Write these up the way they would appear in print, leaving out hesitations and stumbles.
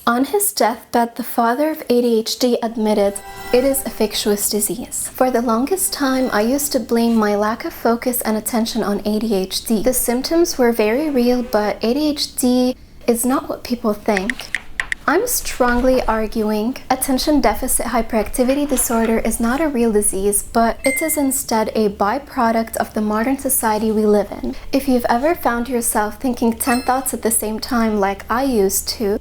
On his deathbed, the father of ADHD admitted, "It is a fictitious disease. For the longest time, I used to blame my lack of focus and attention on ADHD. The symptoms were very real, but ADHD is not what people think." I'm strongly arguing attention deficit hyperactivity disorder is not a real disease, but it is instead a byproduct of the modern society we live in. If you've ever found yourself thinking 10 thoughts at the same time like I used to,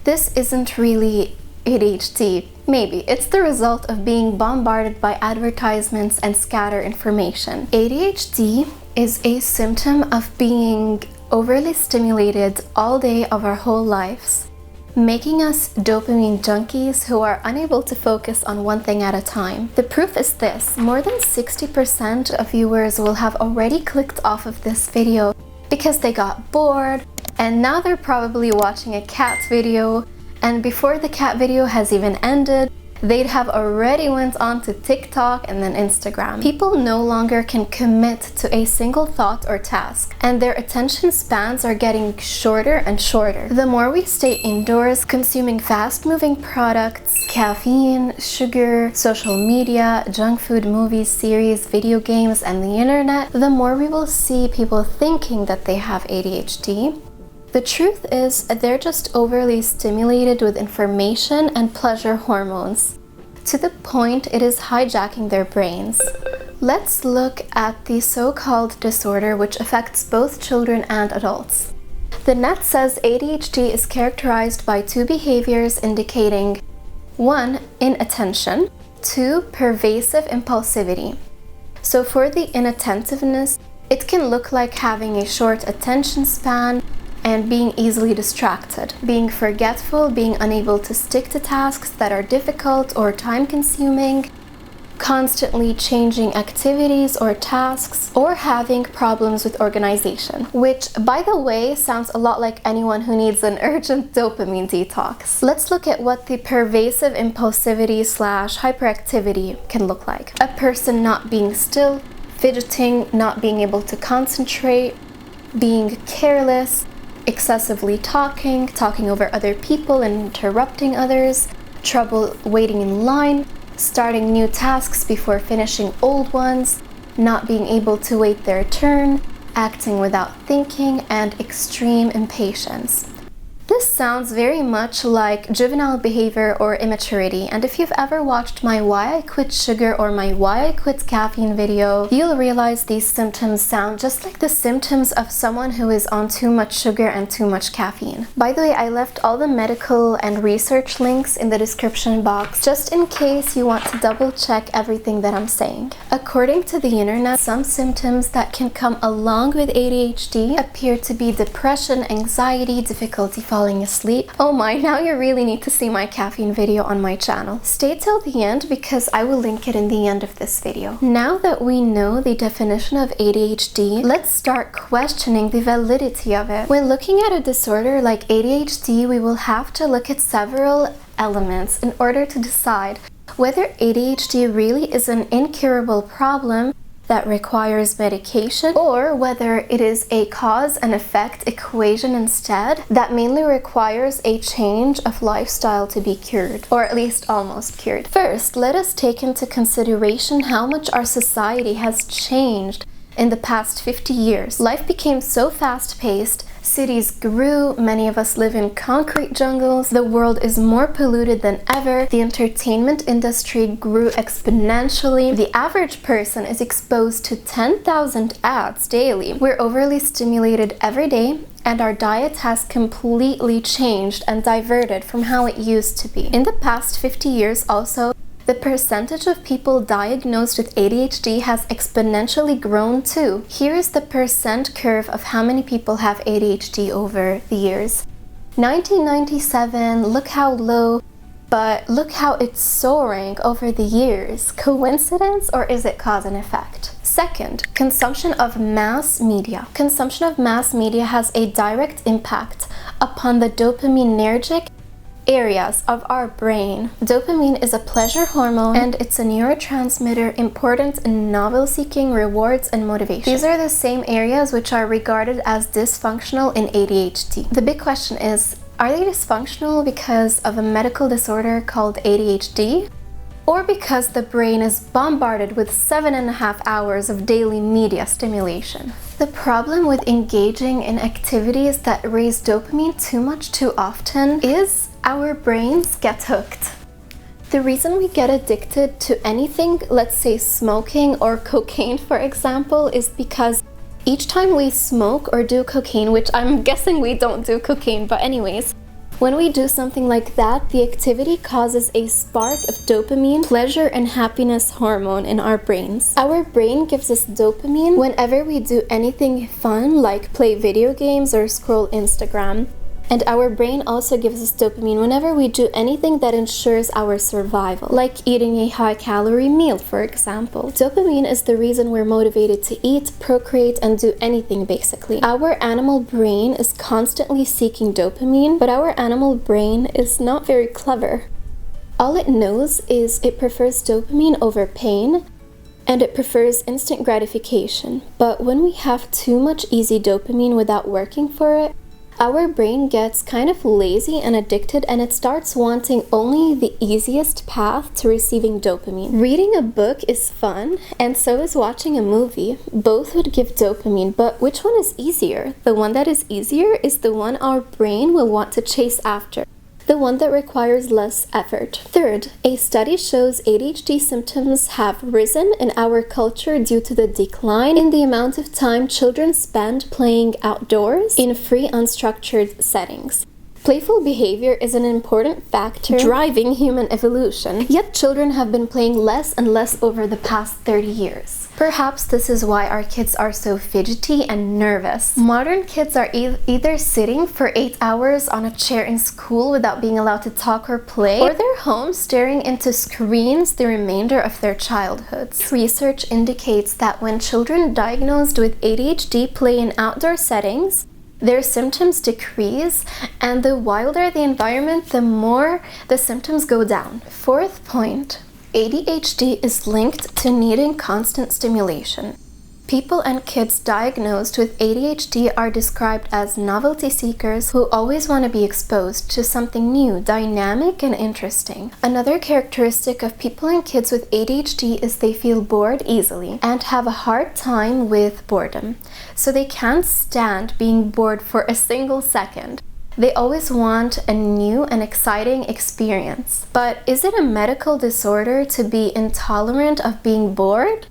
this isn't really ADHD. Maybe it's the result of being bombarded by advertisements and scatter information. ADHD is a symptom of being overly stimulated all day of our whole lives, making us dopamine junkies who are unable to focus on one thing at a time. The proof is this: more than 60% of viewers will have already clicked off of this video because they got bored, and now they're probably watching a cat video, and before the cat video has even ended, they'd have already went on to TikTok and then Instagram. People no longer can commit to a single thought or task, and their attention spans are getting shorter and shorter. The more we stay indoors consuming fast-moving products, caffeine, sugar, social media, junk food, movies, series, video games, and the internet, the more we will see people thinking that they have ADHD. The truth is, they're just overly stimulated with information and pleasure hormones, to the point it is hijacking their brains. Let's look at the so-called disorder, which affects both children and adults. The net says ADHD is characterized by two behaviors indicating 1. Inattention, 2. Pervasive impulsivity. So for the inattentiveness, it can look like having a short attention span and being easily distracted, being forgetful, being unable to stick to tasks that are difficult or time-consuming, constantly changing activities or tasks, or having problems with organization, which, by the way, sounds a lot like anyone who needs an urgent dopamine detox. Let's look at what the pervasive impulsivity / hyperactivity can look like. A person not being still, fidgeting, not being able to concentrate, being careless, excessively talking over other people and interrupting others, trouble waiting in line, starting new tasks before finishing old ones, not being able to wait their turn, acting without thinking, and extreme impatience. This sounds very much like juvenile behavior or immaturity, and if you've ever watched my Why I Quit Sugar or my Why I Quit Caffeine video, you'll realize these symptoms sound just like the symptoms of someone who is on too much sugar and too much caffeine. By the way, I left all the medical and research links in the description box just in case you want to double check everything that I'm saying. According to the internet, some symptoms that can come along with ADHD appear to be depression, anxiety, difficulty falling asleep. Oh my, now you really need to see my caffeine video on my channel. Stay till the end because I will link it in the end of this video. Now that we know the definition of ADHD, let's start questioning the validity of it. When looking at a disorder like ADHD, we will have to look at several elements in order to decide whether ADHD really is an incurable problem that requires medication, or whether it is a cause and effect equation instead that mainly requires a change of lifestyle to be cured, or at least almost cured. First, let us take into consideration how much our society has changed in the past 50 years. Life became so fast-paced, cities grew, many of us live in concrete jungles, the world is more polluted than ever, the entertainment industry grew exponentially, the average person is exposed to 10,000 ads daily, we're overly stimulated every day, and our diet has completely changed and diverted from how it used to be. In the past 50 years also, the percentage of people diagnosed with ADHD has exponentially grown too. Here is the percent curve of how many people have ADHD over the years. 1997, look how low, but look how it's soaring over the years. Coincidence, or is it cause and effect? Second, consumption of mass media. Consumption of mass media has a direct impact upon the dopaminergic areas of our brain. Dopamine is a pleasure hormone and it's a neurotransmitter important in novel-seeking, rewards, and motivation. These are the same areas which are regarded as dysfunctional in ADHD. The big question is, Are they dysfunctional because of a medical disorder called ADHD? Or because the brain is bombarded with 7.5 hours of daily media stimulation? The problem with engaging in activities that raise dopamine too much too often is our brains get hooked. The reason we get addicted to anything, let's say smoking or cocaine for example, is because each time we smoke or do cocaine, which I'm guessing we don't do cocaine, but anyways, when we do something like that, the activity causes a spark of dopamine, pleasure and happiness hormone in our brains. Our brain gives us dopamine whenever we do anything fun, like play video games or scroll Instagram. And our brain also gives us dopamine whenever we do anything that ensures our survival, like eating a high-calorie meal, for example. Dopamine is the reason we're motivated to eat, procreate, and do anything basically. Our animal brain is constantly seeking dopamine, but our animal brain is not very clever. All it knows is it prefers dopamine over pain, and it prefers instant gratification. But when we have too much easy dopamine without working for it, our brain gets kind of lazy and addicted, and it starts wanting only the easiest path to receiving dopamine. Reading a book is fun, and so is watching a movie. Both would give dopamine, but which one is easier? The one that is easier is the one our brain will want to chase after, the one that requires less effort. Third, a study shows ADHD symptoms have risen in our culture due to the decline in the amount of time children spend playing outdoors in free, unstructured settings. Playful behavior is an important factor driving human evolution, yet children have been playing less and less over the past 30 years. Perhaps this is why our kids are so fidgety and nervous. Modern kids are either sitting for 8 hours on a chair in school without being allowed to talk or play, or they're home staring into screens the remainder of their childhoods. Research indicates that when children diagnosed with ADHD play in outdoor settings, their symptoms decrease, and the wilder the environment, the more the symptoms go down. Fourth point, ADHD is linked to needing constant stimulation. People and kids diagnosed with ADHD are described as novelty seekers who always want to be exposed to something new, dynamic, and interesting. Another characteristic of people and kids with ADHD is they feel bored easily and have a hard time with boredom. So they can't stand being bored for a single second. They always want a new and exciting experience. But is it a medical disorder to be intolerant of being bored?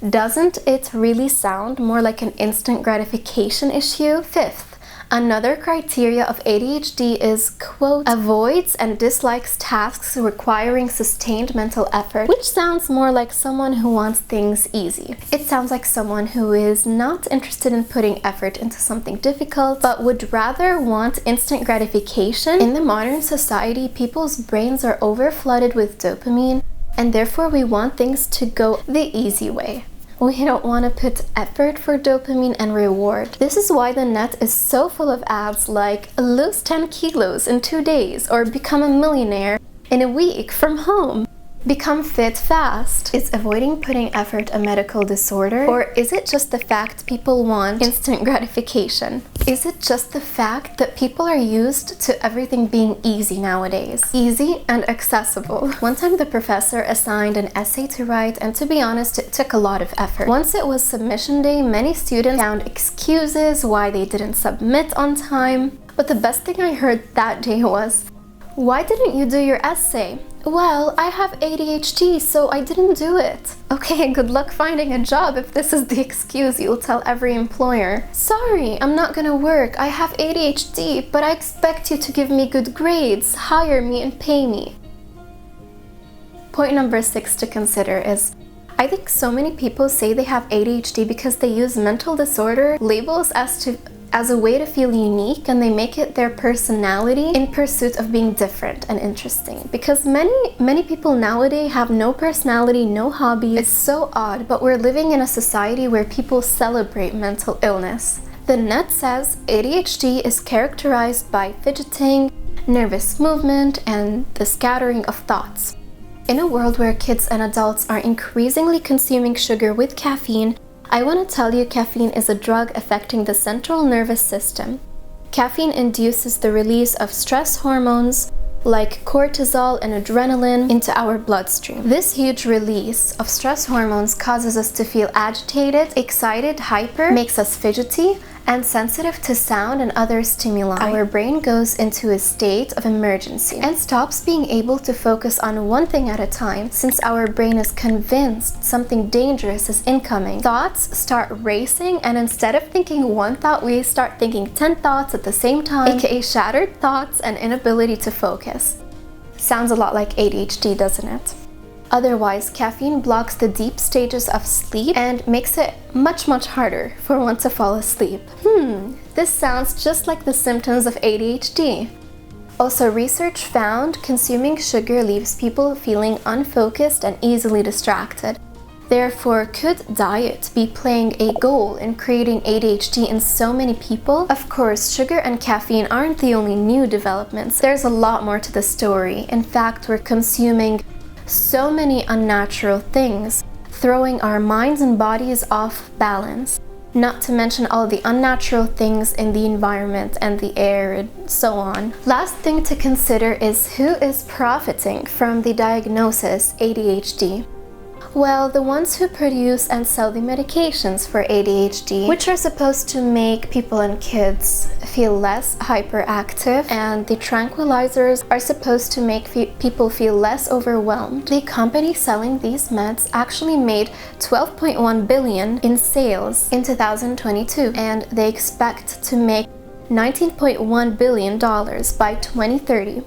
Doesn't it really sound more like an instant gratification issue? Fifth, another criteria of ADHD is, quote, avoids and dislikes tasks requiring sustained mental effort, which sounds more like someone who wants things easy. It sounds like someone who is not interested in putting effort into something difficult, but would rather want instant gratification. In the modern society, people's brains are overflooded with dopamine, and therefore we want things to go the easy way. We don't want to put effort for dopamine and reward. This is why the net is so full of ads like lose 10 kilos in 2 days or become a millionaire in a week from home. Become fit fast. Is avoiding putting effort a medical disorder? Or is it just the fact people want instant gratification? Is it just the fact that people are used to everything being easy nowadays? Easy and accessible. One time the professor assigned an essay to write, and to be honest, it took a lot of effort. Once it was submission day, many students found excuses why they didn't submit on time. But the best thing I heard that day was, "Why didn't you do your essay?" "Well, I have ADHD, so I didn't do it." Okay, good luck finding a job if this is the excuse you'll tell every employer. "Sorry, I'm not gonna work. I have ADHD, but I expect you to give me good grades, hire me, and pay me." Point number 6 to consider is, I think so many people say they have ADHD because they use mental disorder labels as a way to feel unique, and they make it their personality in pursuit of being different and interesting. Because many people nowadays have no personality, no hobbies. It's so odd, but we're living in a society where people celebrate mental illness. The net says ADHD is characterized by fidgeting, nervous movement, and the scattering of thoughts. In a world where kids and adults are increasingly consuming sugar with caffeine, I want to tell you caffeine is a drug affecting the central nervous system. Caffeine induces the release of stress hormones like cortisol and adrenaline into our bloodstream. This huge release of stress hormones causes us to feel agitated, excited, hyper, makes us fidgety, and sensitive to sound and other stimuli. Our brain goes into a state of emergency and stops being able to focus on one thing at a time since our brain is convinced something dangerous is incoming. Thoughts start racing, and instead of thinking one thought, we start thinking 10 thoughts at the same time, aka shattered thoughts and inability to focus. Sounds a lot like ADHD, doesn't it? Otherwise, caffeine blocks the deep stages of sleep and makes it much harder for one to fall asleep. This sounds just like the symptoms of ADHD. Also, research found consuming sugar leaves people feeling unfocused and easily distracted. Therefore, could diet be playing a role in creating ADHD in so many people? Of course, sugar and caffeine aren't the only new developments. There's a lot more to the story. In fact, we're consuming so many unnatural things, throwing our minds and bodies off balance. Not to mention all the unnatural things in the environment and the air and so on. Last thing to consider is who is profiting from the diagnosis ADHD. Well, the ones who produce and sell the medications for ADHD, which are supposed to make people and kids feel less hyperactive, and the tranquilizers are supposed to make people feel less overwhelmed. The company selling these meds actually made $12.1 billion in sales in 2022, and they expect to make $19.1 billion by 2030.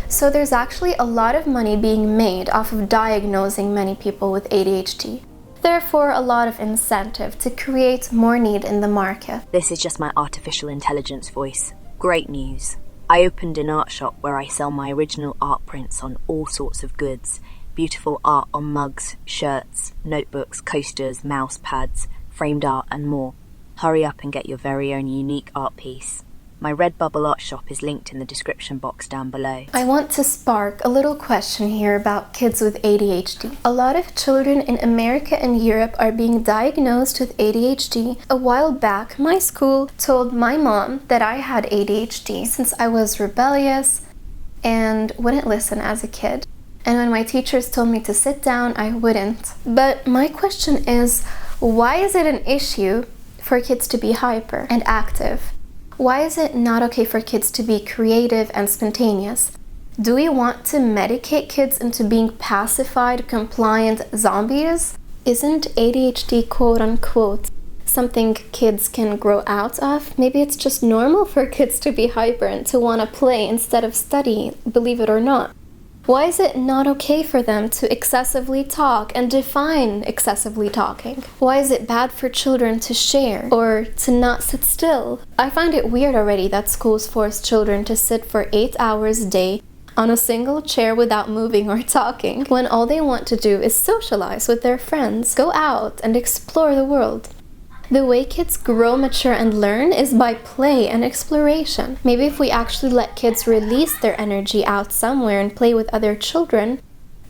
So there's actually a lot of money being made off of diagnosing many people with ADHD. Therefore, a lot of incentive to create more need in the market. This is just my artificial intelligence voice. Great news. I opened an art shop where I sell my original art prints on all sorts of goods. Beautiful art on mugs, shirts, notebooks, coasters, mouse pads, framed art and more. Hurry up and get your very own unique art piece. My Redbubble art shop is linked in the description box down below. I want to spark a little question here about kids with ADHD. A lot of children in America and Europe are being diagnosed with ADHD. A while back, my school told my mom that I had ADHD since I was rebellious and wouldn't listen as a kid. And when my teachers told me to sit down, I wouldn't. But my question is, why is it an issue for kids to be hyper and active? Why is it not okay for kids to be creative and spontaneous? Do we want to medicate kids into being pacified, compliant zombies? Isn't ADHD quote-unquote something kids can grow out of? Maybe it's just normal for kids to be hyper and to want to play instead of study, believe it or not. Why is it not okay for them to excessively talk and define excessively talking? Why is it bad for children to share or to not sit still? I find it weird already that schools force children to sit for 8 hours a day on a single chair without moving or talking, when all they want to do is socialize with their friends, go out and explore the world. The way kids grow, mature, and learn is by play and exploration. Maybe if we actually let kids release their energy out somewhere and play with other children,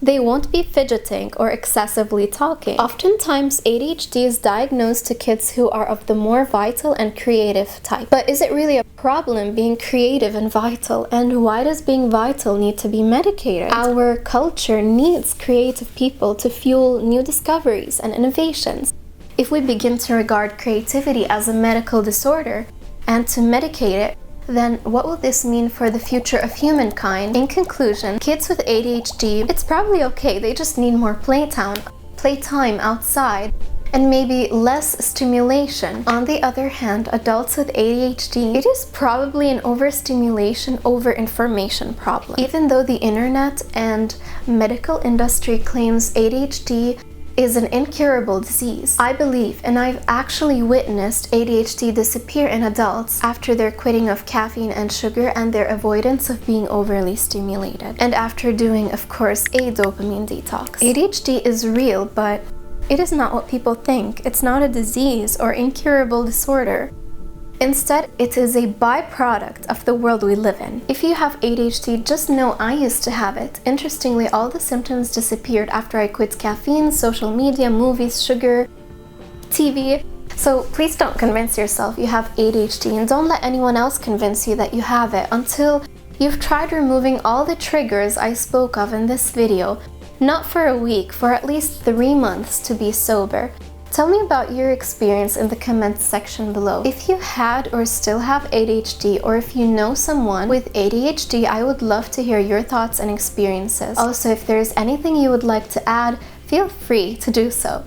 they won't be fidgeting or excessively talking. Oftentimes, ADHD is diagnosed to kids who are of the more vital and creative type. But is it really a problem being creative and vital? And why does being vital need to be medicated? Our culture needs creative people to fuel new discoveries and innovations. If we begin to regard creativity as a medical disorder and to medicate it, then what will this mean for the future of humankind? In conclusion, kids with ADHD, it's probably okay, they just need more playtime outside, and maybe less stimulation. On the other hand, adults with ADHD, it is probably an overstimulation, overinformation problem. Even though the internet and medical industry claims ADHD is an incurable disease, I believe, and I've actually witnessed ADHD disappear in adults after their quitting of caffeine and sugar and their avoidance of being overly stimulated. And after doing, of course, a dopamine detox. ADHD is real, but it is not what people think. It's not a disease or incurable disorder. Instead, it is a byproduct of the world we live in. If you have ADHD, just know I used to have it. Interestingly, all the symptoms disappeared after I quit caffeine, social media, movies, sugar, TV. So please don't convince yourself you have ADHD, and don't let anyone else convince you that you have it until you've tried removing all the triggers I spoke of in this video, not for a week, for at least 3 months to be sober. Tell me about your experience in the comments section below. If you had or still have ADHD, or if you know someone with ADHD, I would love to hear your thoughts and experiences. Also, if there's anything you would like to add, feel free to do so.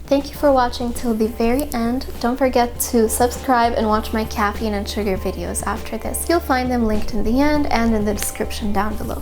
Thank you for watching till the very end. Don't forget to subscribe and watch my caffeine and sugar videos after this. You'll find them linked in the end and in the description down below.